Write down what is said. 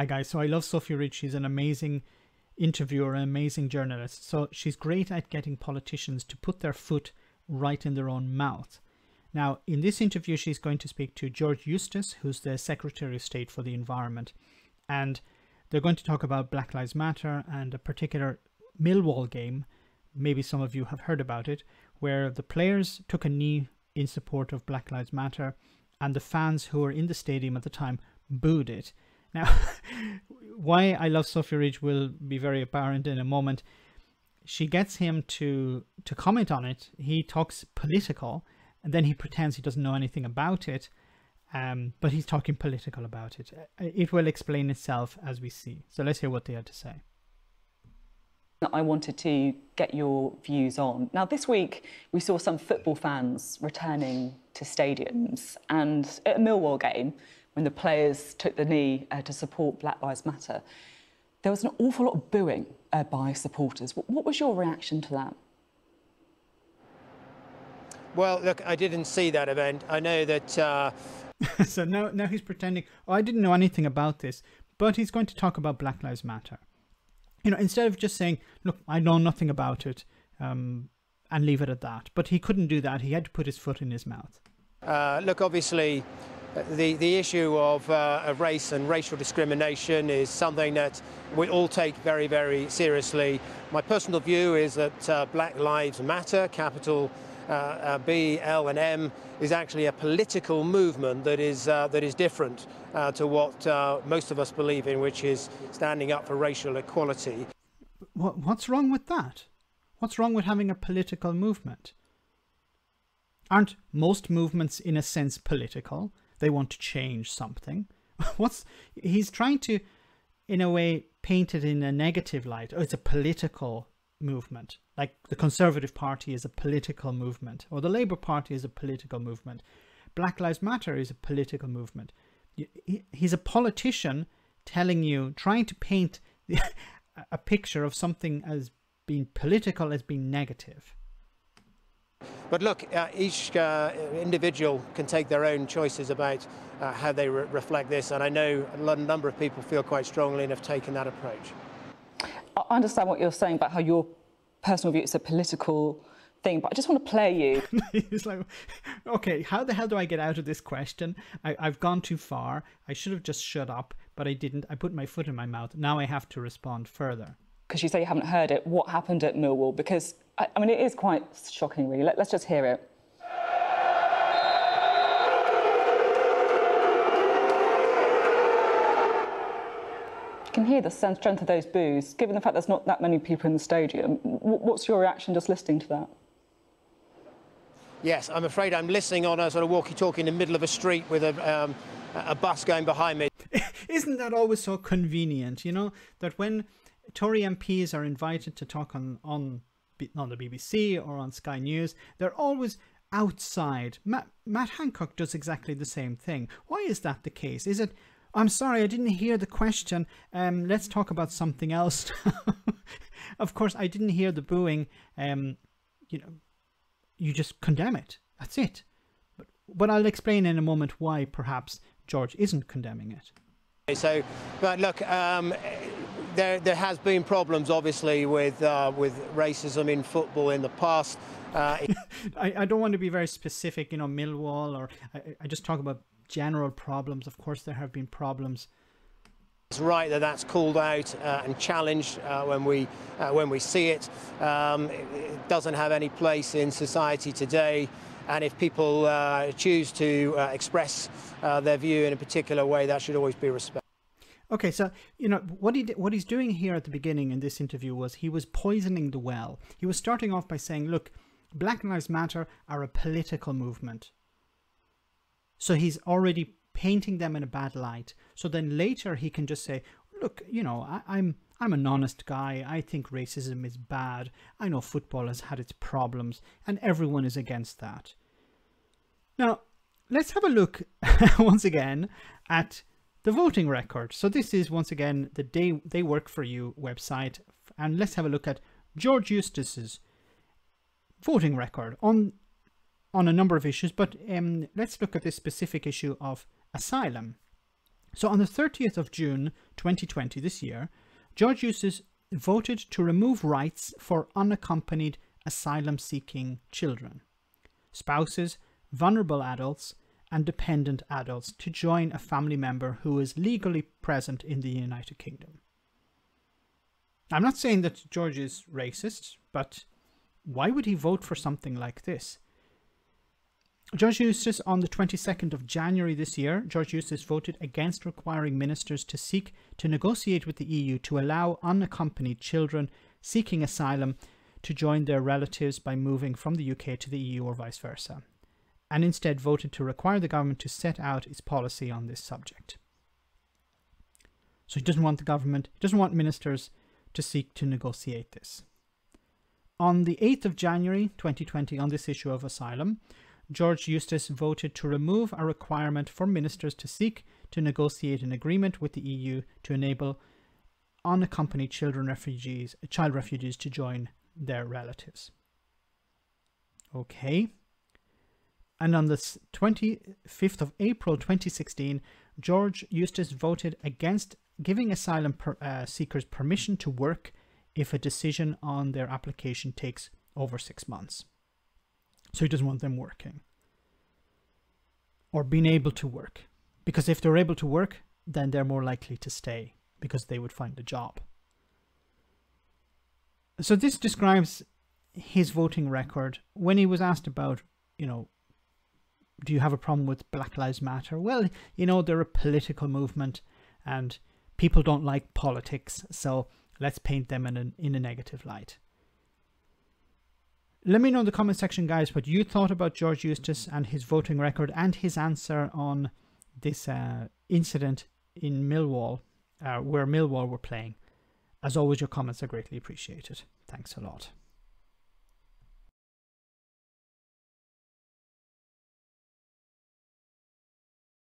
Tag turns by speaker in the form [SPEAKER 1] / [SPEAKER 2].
[SPEAKER 1] Hi guys, so I love Sophie Reid. She's an amazing interviewer, an amazing journalist. So she's great at getting politicians to put their foot right in their own mouth. Now, in this interview, she's going to speak to George Eustice, who's the Secretary of State for the Environment. And they're going to talk about Black Lives Matter and a particular Millwall game. Maybe some of you have heard about it, where the players took a knee in support of Black Lives Matter and the fans who were in the stadium at the time booed it. Now, why I love Sophie Reid will be very apparent in a moment. She gets him to comment on it. He talks political, and then he pretends he doesn't know anything about it, but he's talking political about it. It will explain itself as we see. So let's hear what they had to say.
[SPEAKER 2] I wanted to get your views on. Now, this week, we saw some football fans returning to stadiums, and at a Millwall game, when the players took the knee to support Black Lives Matter, there was an awful lot of booing by supporters. What was your reaction to that?
[SPEAKER 3] Well, look, I didn't see that event. I know that...
[SPEAKER 1] So now he's pretending, oh, I didn't know anything about this, but he's going to talk about Black Lives Matter. You know, instead of just saying, look, I know nothing about it, and leave it at that. But he couldn't do that. He had to put his foot in his mouth.
[SPEAKER 3] Look, obviously, the issue of race and racial discrimination is something that we all take very, very seriously. My personal view is that Black Lives Matter, capital BLM, is actually a political movement that is different to what most of us believe in, which is standing up for racial equality.
[SPEAKER 1] What's wrong with that? What's wrong with having a political movement? Aren't most movements, in a sense, political? They want to change something. He's trying to, in a way, paint it in a negative light. Oh, it's a political movement. Like the Conservative Party is a political movement, or the Labour Party is a political movement. Black Lives Matter is a political movement. He's a politician telling you, trying to paint a picture of something as being political, as being negative.
[SPEAKER 3] But look, each individual can take their own choices about how they reflect this, and I know a number of people feel quite strongly and have taken that approach.
[SPEAKER 2] I understand what you're saying about how your personal view is a political thing, but I just want to play you.
[SPEAKER 1] He's like, okay, how the hell do I get out of this question? I've gone too far. I should have just shut up, but I didn't. I put my foot in my mouth. Now I have to respond further. Because
[SPEAKER 2] you say you haven't heard it. What happened at Millwall? Because, I mean, it is quite shocking, really. Let's just hear it. You can hear the strength of those boos. Given the fact there's not that many people in the stadium, what's your reaction just listening to that?
[SPEAKER 3] Yes, I'm afraid I'm listening on a sort of walkie-talkie in the middle of a street with a bus going behind me.
[SPEAKER 1] Isn't that always so convenient, you know, that when Tory MPs are invited to talk on the BBC or on Sky News, they're always outside. Matt Hancock does exactly the same thing. Why is that the case? Is it, I'm sorry, I didn't hear the question. Let's talk about something else. Of course, I didn't hear the booing. You know, you just condemn it. That's it. But I'll explain in a moment why perhaps George isn't condemning it.
[SPEAKER 3] So, but look, there has been problems, obviously, with racism in football in the past.
[SPEAKER 1] I don't want to be very specific, you know, Millwall, or I just talk about general problems. Of course, there have been problems.
[SPEAKER 3] It's right that that's called out and challenged when we see it. It doesn't have any place in society today. And if people choose to express their view in a particular way, that should always be respected.
[SPEAKER 1] Okay, so, you know, what he's doing here at the beginning in this interview was he was poisoning the well. He was starting off by saying, look, Black Lives Matter are a political movement. So he's already painting them in a bad light. So then later he can just say, look, you know, I'm an honest guy. I think racism is bad. I know football has had its problems and everyone is against that. Now, let's have a look once again at the voting record. So this is once again the They Work For You website, and let's have a look at George Eustice's voting record on a number of issues, but let's look at this specific issue of asylum. So on the 30th of June 2020, this year, Judge Eustice voted to remove rights for unaccompanied asylum-seeking children, spouses, vulnerable adults, and dependent adults to join a family member who is legally present in the United Kingdom. I'm not saying that George is racist, but why would he vote for something like this? Judge Eustice, on the 22nd of January this year, Judge Eustice voted against requiring ministers to seek to negotiate with the EU to allow unaccompanied children seeking asylum to join their relatives by moving from the UK to the EU or vice versa, and instead voted to require the government to set out its policy on this subject. So he doesn't want the government, doesn't want ministers to seek to negotiate this. On the 8th of January 2020, on this issue of asylum, Judge Eustice voted to remove a requirement for ministers to seek to negotiate an agreement with the EU to enable unaccompanied child refugees to join their relatives. Okay. And on the 25th of April 2016, Judge Eustice voted against giving asylum seekers permission to work if a decision on their application takes over 6 months. So he doesn't want them working or being able to work, because if they're able to work, then they're more likely to stay because they would find a job. So this describes his voting record. When he was asked about, do you have a problem with Black Lives Matter? Well, they're a political movement and people don't like politics, so let's paint them in a negative light. Let me know in the comment section, guys, what you thought about Judge Eustice and his voting record and his answer on this incident in Millwall, where Millwall were playing. As always, your comments are greatly appreciated. Thanks a lot.